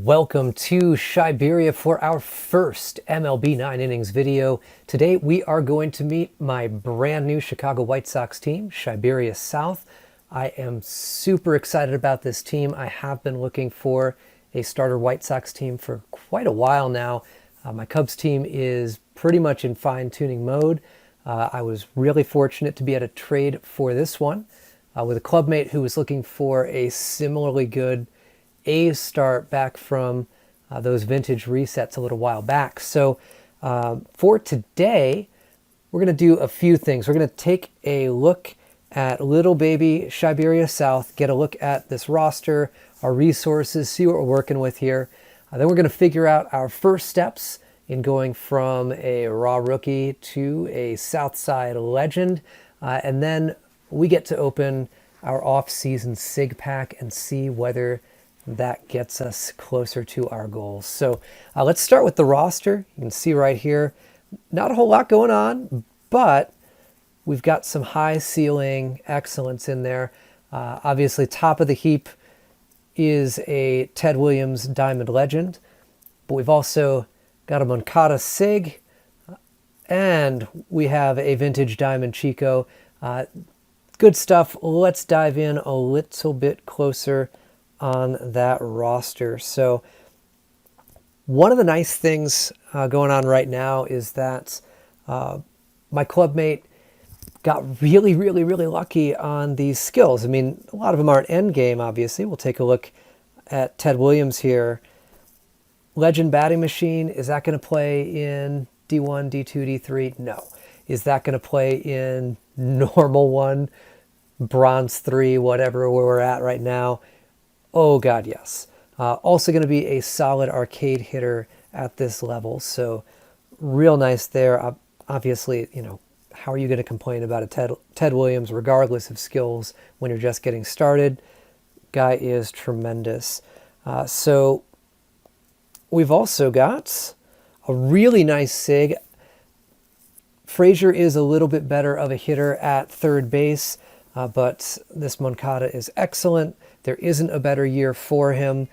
Welcome to Siberia for our first MLB 9 innings video. Today we are going to meet my brand new Chicago White Sox team, ChiberiaSouth. I am super excited about this team. I have been looking for a starter White Sox team for quite a while now. My Cubs team is pretty much in fine-tuning mode. I was really fortunate to be at a trade for this one with a clubmate who was looking for a similarly good A's start back from those vintage resets a little while back. So for today, we're going to do a few things. We're going to take a look at little baby ChiberiaSouth, get a look at this roster, our resources, see what we're working with here. Then we're going to figure out our first steps in going from a raw rookie to a Southside legend. And then we get to open our off-season SIG pack and see whether that gets us closer to our goals. So let's start with the roster. You can see right here, not a whole lot going on, but we've got some high ceiling excellence in there. Obviously, top of the heap is a Ted Williams Diamond Legend, but we've also got a Moncada SIG, and we have a Vintage Diamond Chico. Good stuff. Let's dive in a little bit closer on that roster. So one of the nice things going on right now is that my clubmate got really lucky on these skills. I mean, a lot of them aren't end game, obviously. We'll take a look at Ted Williams here. Legend batting machine, is that going to play in D1, D2, D3? No. Is that going to play in normal 1, bronze 3, whatever where we're at right now? Oh, God, yes. Also going to be a solid arcade hitter at this level. So real nice there. Obviously, you know, how are you going to complain about a Ted Williams, regardless of skills, when you're just getting started? Guy is tremendous. So we've also got a really nice SIG. Frazier is a little bit better of a hitter at third base, but this Moncada is excellent. There isn't a better year for him,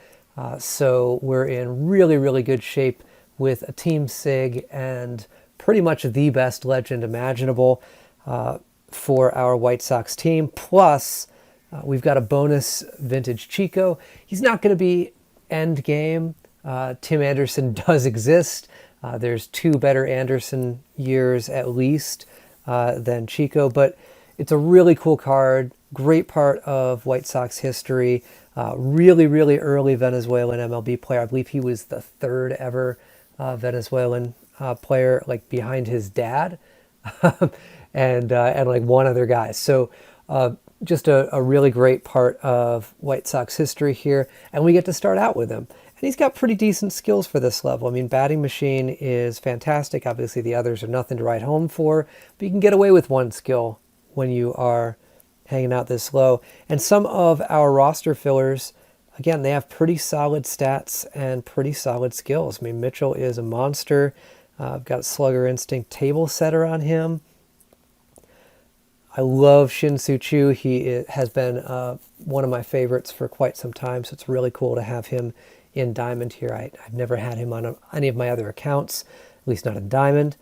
so we're in really good shape with a team SIG and pretty much the best legend imaginable for our White Sox team. Plus, we've got a bonus Vintage Chico. He's not going to be end game. Tim Anderson does exist. There's 2 better Anderson years at least than Chico, but it's a really cool card. Great part of White Sox history. Really early Venezuelan MLB player. I believe he was the 3rd ever Venezuelan player, like behind his dad and like one other guy. So just a really great part of White Sox history here. And we get to start out with him. And he's got pretty decent skills for this level. I mean, batting machine is fantastic. Obviously, the others are nothing to write home for. But you can get away with 1 skill when you are hanging out this low. And some of our roster fillers, again, they have pretty solid stats and pretty solid skills. I mean, Mitchell is a monster. I've got Slugger Instinct table setter on him. I love Shin-Soo Choo. He has been one of my favorites for quite some time, so it's really cool to have him in Diamond here. I've never had him on any of my other accounts, at least not in Diamond.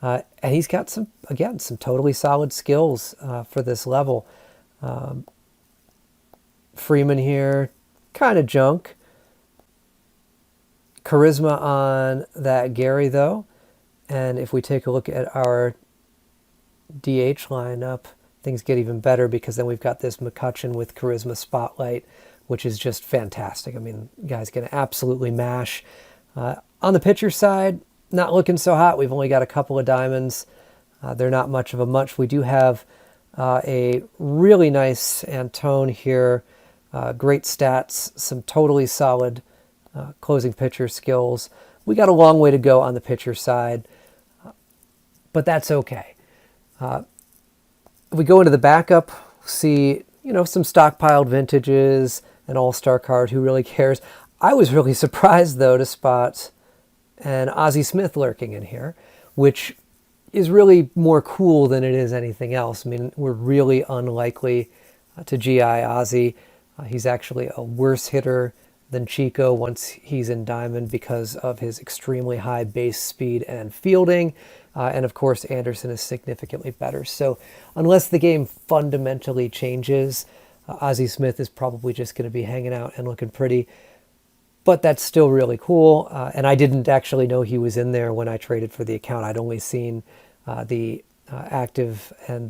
And he's got some totally solid skills for this level. Freeman here, kind of junk. Charisma on that Gary, though. And if we take a look at our DH lineup, things get even better because then we've got this McCutcheon with Charisma Spotlight, which is just fantastic. I mean, guy's going to absolutely mash. On the pitcher side, not looking so hot. We've only got a couple of diamonds. They're not much of a much. We do have a really nice Antone here. Great stats, some totally solid closing pitcher skills. We got a long way to go on the pitcher side, but that's okay. If we go into the backup, see, you know, some stockpiled vintages, an all-star card, who really cares? I was really surprised, though, to spot an Ozzie Smith lurking in here, which is really more cool than it is anything else. I mean, we're really unlikely to GI Ozzie. He's actually a worse hitter than Chico once he's in diamond because of his extremely high base speed and fielding. And of course, Anderson is significantly better. So unless the game fundamentally changes, Ozzie Smith is probably just going to be hanging out and looking pretty. But that's still really cool. And I didn't actually know he was in there when I traded for the account. I'd only seen the active and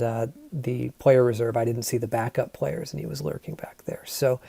the player reserve. I didn't see the backup players, and he was lurking back there. So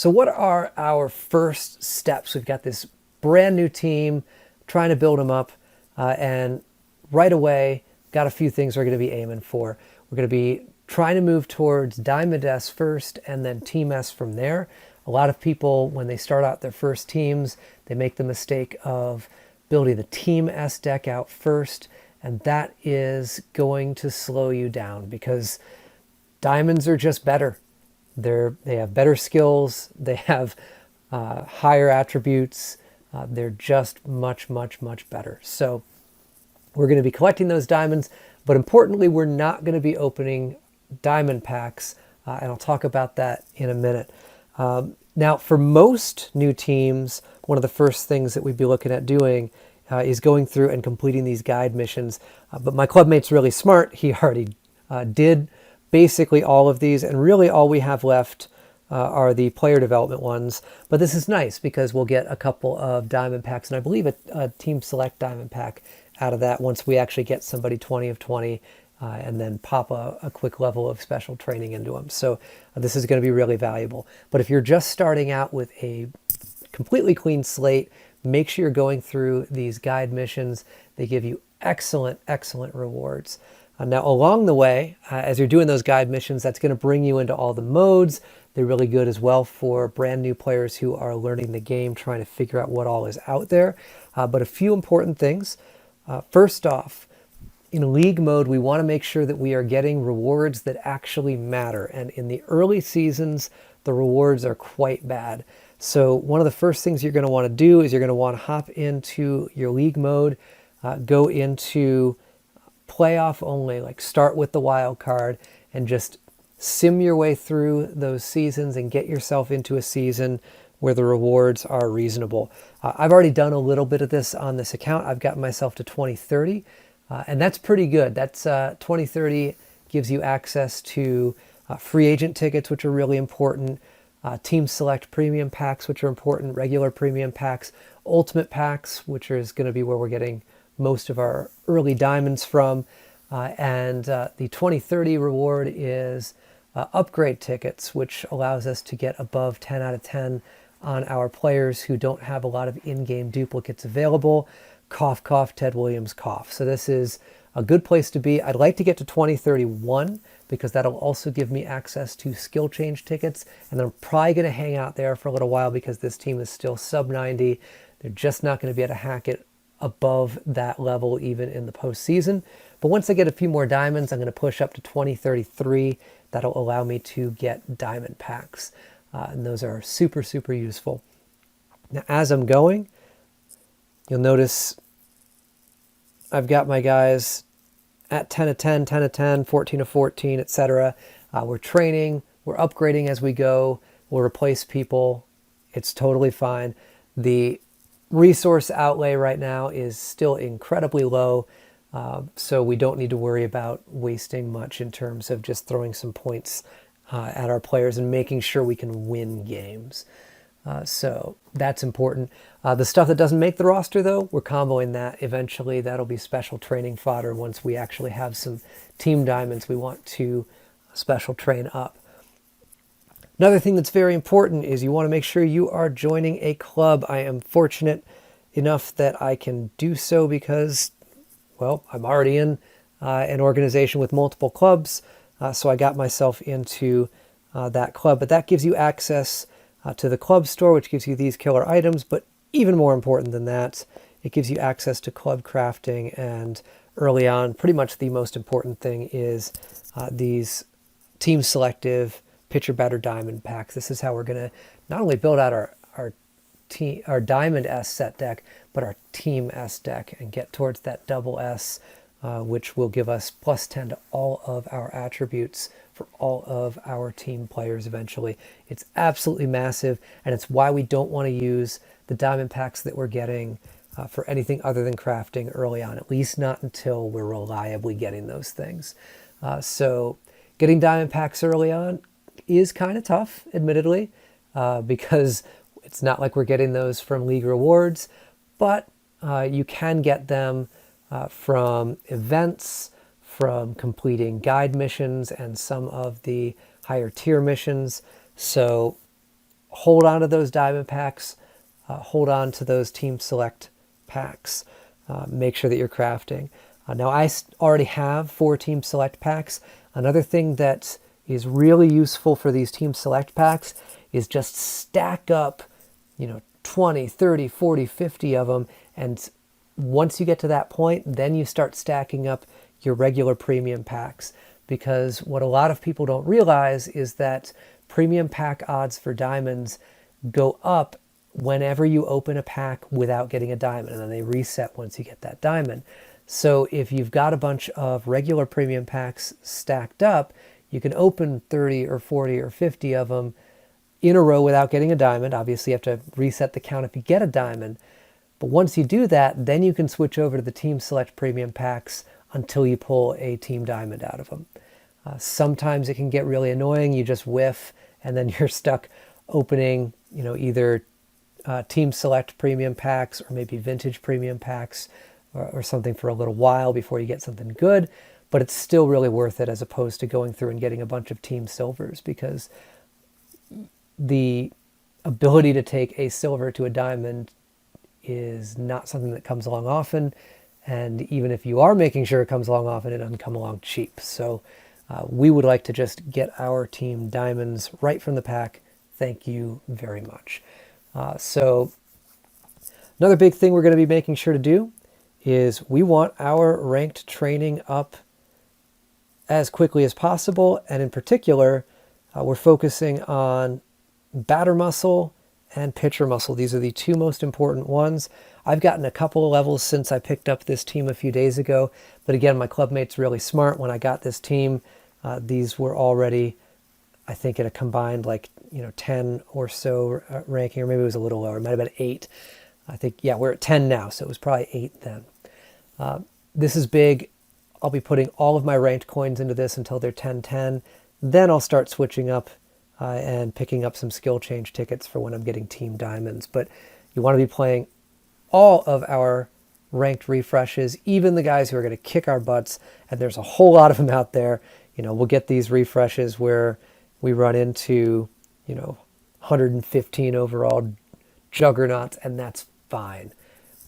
what are our first steps? We've got this brand new team, trying to build them up, and right away, got a few things we're going to be aiming for. We're going to be trying to move towards Diamond S first and then Team S from there. A lot of people, when they start out their first teams, they make the mistake of building the Team S deck out first, and that is going to slow you down because diamonds are just better. They have better skills. They have higher attributes. They're just much, much, much better. So we're going to be collecting those diamonds, but importantly, we're not going to be opening diamond packs, and I'll talk about that in a minute. Now, for most new teams, one of the first things that we'd be looking at doing is going through and completing these guide missions. But my clubmate's really smart. He already did basically all of these, and really all we have left are the player development ones. But this is nice because we'll get a couple of diamond packs, and I believe a team select diamond pack out of that once we actually get somebody 20 of 20 and then pop a quick level of special training into them. So this is going to be really valuable. But if you're just starting out with a completely clean slate, make sure you're going through these guide missions. They give you excellent, excellent rewards. Now, along the way, as you're doing those guide missions, that's going to bring you into all the modes. They're really good as well for brand new players who are learning the game, trying to figure out what all is out there. But a few important things. First off, in league mode, we want to make sure that we are getting rewards that actually matter. And in the early seasons, the rewards are quite bad. So one of the first things you're going to want to do is you're going to want to hop into your league mode, go into playoff only, like start with the wild card and just sim your way through those seasons and get yourself into a season where the rewards are reasonable. I've already done a little bit of this on this account. I've gotten myself to 2030, and that's pretty good. That's 2030 gives you access to free agent tickets, which are really important, team select premium packs, which are important, regular premium packs, ultimate packs, which is going to be where we're getting most of our early diamonds from. And the 2030 reward is upgrade tickets, which allows us to get above 10 out of 10 on our players who don't have a lot of in-game duplicates available. Cough, cough, Ted Williams, cough. So this is a good place to be. I'd like to get to 2031 because that'll also give me access to skill change tickets. And then I'm probably going to hang out there for a little while because this team is still sub 90. They're just not going to be able to hack it above that level even in the postseason. But once I get a few more diamonds, I'm going to push up to 2033. That'll allow me to get diamond packs. And those are super, super useful. Now, as I'm going, you'll notice I've got my guys at 10 of 10, 10 of 10, 14 of 14, etc. We're training, we're upgrading as we go, we'll replace people. It's totally fine. The resource outlay right now is still incredibly low, so we don't need to worry about wasting much in terms of just throwing some points at our players and making sure we can win games. So that's important. The stuff that doesn't make the roster, though, we're comboing that. Eventually, that'll be special training fodder once we actually have some team diamonds we want to special train up. Another thing that's very important is you want to make sure you are joining a club. I am fortunate enough that I can do so because, well, I'm already in an organization with multiple clubs, so I got myself into that club. But that gives you access to the club store, which gives you these killer items, but even more important than that, it gives you access to club crafting, and early on, pretty much the most important thing is these team selective pitcher batter diamond packs. This is how we're going to not only build out our Diamond S set deck, but our Team S deck and get towards that double S which will give us plus 10 to all of our attributes for all of our team players eventually. It's absolutely massive, and it's why we don't want to use the diamond packs that we're getting for anything other than crafting early on, at least not until we're reliably getting those things. So getting diamond packs early on is kind of tough, admittedly, because it's not like we're getting those from league rewards, but you can get them from events, from completing guide missions and some of the higher tier missions. So hold on to those diamond packs, hold on to those team select packs. Make sure that you're crafting. Now I already have 4 team select packs. Another thing that is really useful for these team select packs is just stack up, 20, 30, 40, 50 of them. And once you get to that point, then you start stacking up your regular premium packs. Because what a lot of people don't realize is that premium pack odds for diamonds go up whenever you open a pack without getting a diamond, and then they reset once you get that diamond. So if you've got a bunch of regular premium packs stacked up, you can open 30 or 40 or 50 of them in a row without getting a diamond. Obviously, you have to reset the count if you get a diamond. But once you do that, then you can switch over to the Team Select premium packs until you pull a Team Diamond out of them. Sometimes it can get really annoying. You just whiff, and then you're stuck opening, either Team Select premium packs or maybe Vintage premium packs or something for a little while before you get something good. But it's still really worth it as opposed to going through and getting a bunch of Team Silvers, because the ability to take a silver to a diamond is not something that comes along often. And even if you are making sure it comes along often, it doesn't come along cheap. So we would like to just get our team diamonds right from the pack. Thank you very much. So another big thing we're going to be making sure to do is we want our ranked training up as quickly as possible. And in particular, we're focusing on batter muscle and pitcher muscle. These are the 2 most important ones. I've gotten a couple of levels since I picked up this team a few days ago. But again, my clubmate's really smart. When I got this team, these were already, I think, at a combined 10 or so ranking, or maybe it was a little lower. It might have been 8. I think, yeah, we're at 10 now, so it was probably 8 then. This is big. I'll be putting all of my ranked coins into this until they're 10-10. Then I'll start switching up and picking up some skill change tickets for when I'm getting team diamonds. But you want to be playing all of our ranked refreshes, even the guys who are going to kick our butts, and there's a whole lot of them out there. We'll get these refreshes where we run into 115 overall juggernauts, and that's fine.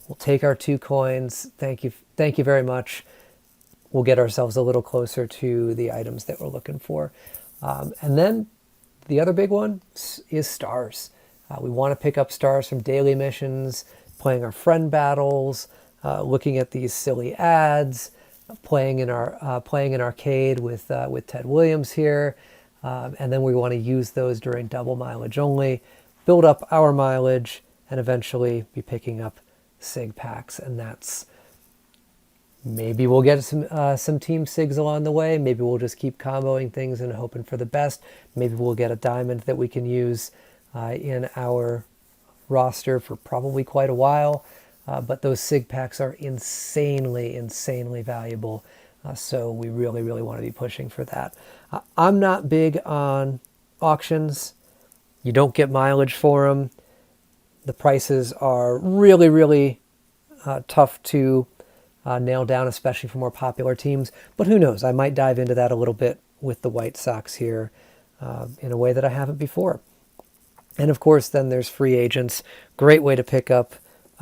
We'll take our 2 coins. Thank you very much. We'll get ourselves a little closer to the items that we're looking for. And then the other big one is stars. We want to pick up stars from daily missions, playing our friend battles, looking at these silly ads, playing in arcade with Ted Williams here, and then we want to use those during double mileage only, build up our mileage, and eventually be picking up SIG packs. And that's, maybe we'll get some team SIGs along the way. Maybe we'll just keep comboing things and hoping for the best. Maybe we'll get a diamond that we can use in our roster for probably quite a while. But those SIG packs are insanely, insanely valuable. So we really, really want to be pushing for that. I'm not big on auctions. You don't get mileage for them. The prices are really, really tough to nail down, especially for more popular teams. But who knows? I might dive into that a little bit with the White Sox here in a way that I haven't before. And of course, then there's free agents. Great way to pick up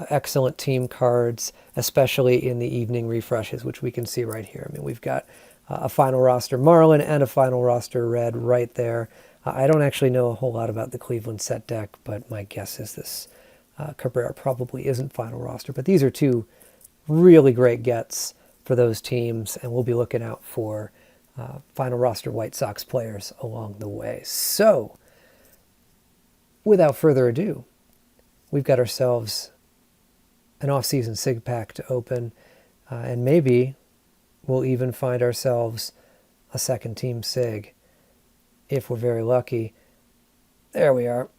excellent team cards, especially in the evening refreshes, which we can see right here. I mean, we've got a final roster Marlin and a final roster Red right there. I don't actually know a whole lot about the Cleveland set deck, but my guess is this Cabrera probably isn't final roster. But these are 2 really great gets for those teams, and we'll be looking out for final roster White Sox players along the way. So, without further ado, we've got ourselves an off-season SIG pack to open, and maybe we'll even find ourselves a second team SIG if we're very lucky. There we are.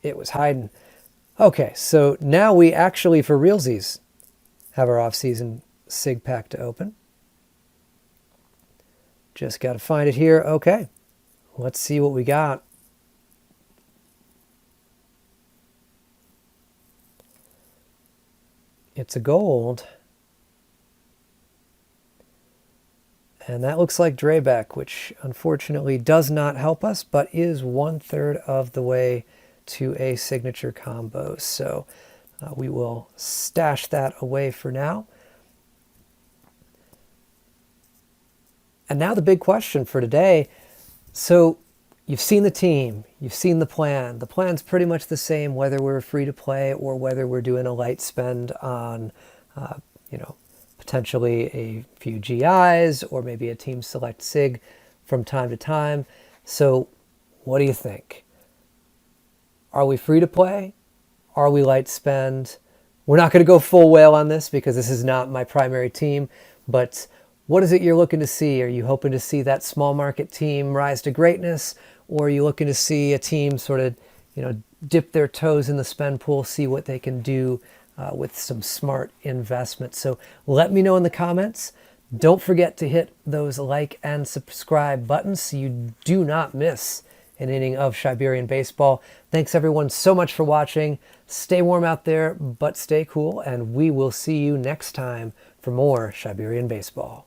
It was hiding. Okay, so now we actually, for realsies, have our off-season SIG pack to open. Just got to find it here. Okay, let's see what we got. It's a gold. And that looks like Drayback, which unfortunately does not help us, but is 1/3 of the way to a signature combo. So we will stash that away for now. And now the big question for today. So you've seen the team, you've seen the plan. The plan's pretty much the same whether we're free to play or whether we're doing a light spend on, potentially a few GIs or maybe a team select SIG from time to time. So what do you think? Are we free to play? Are we light spend? We're not going to go full whale on this because this is not my primary team, but what is it you're looking to see? Are you hoping to see that small market team rise to greatness, or are you looking to see a team sort of, dip their toes in the spend pool, see what they can do with some smart investment? So let me know in the comments. Don't forget to hit those like and subscribe buttons so you do not miss an inning of Shiberian baseball. Thanks everyone so much for watching. Stay warm out there, but stay cool, and we will see you next time for more Shiberian baseball.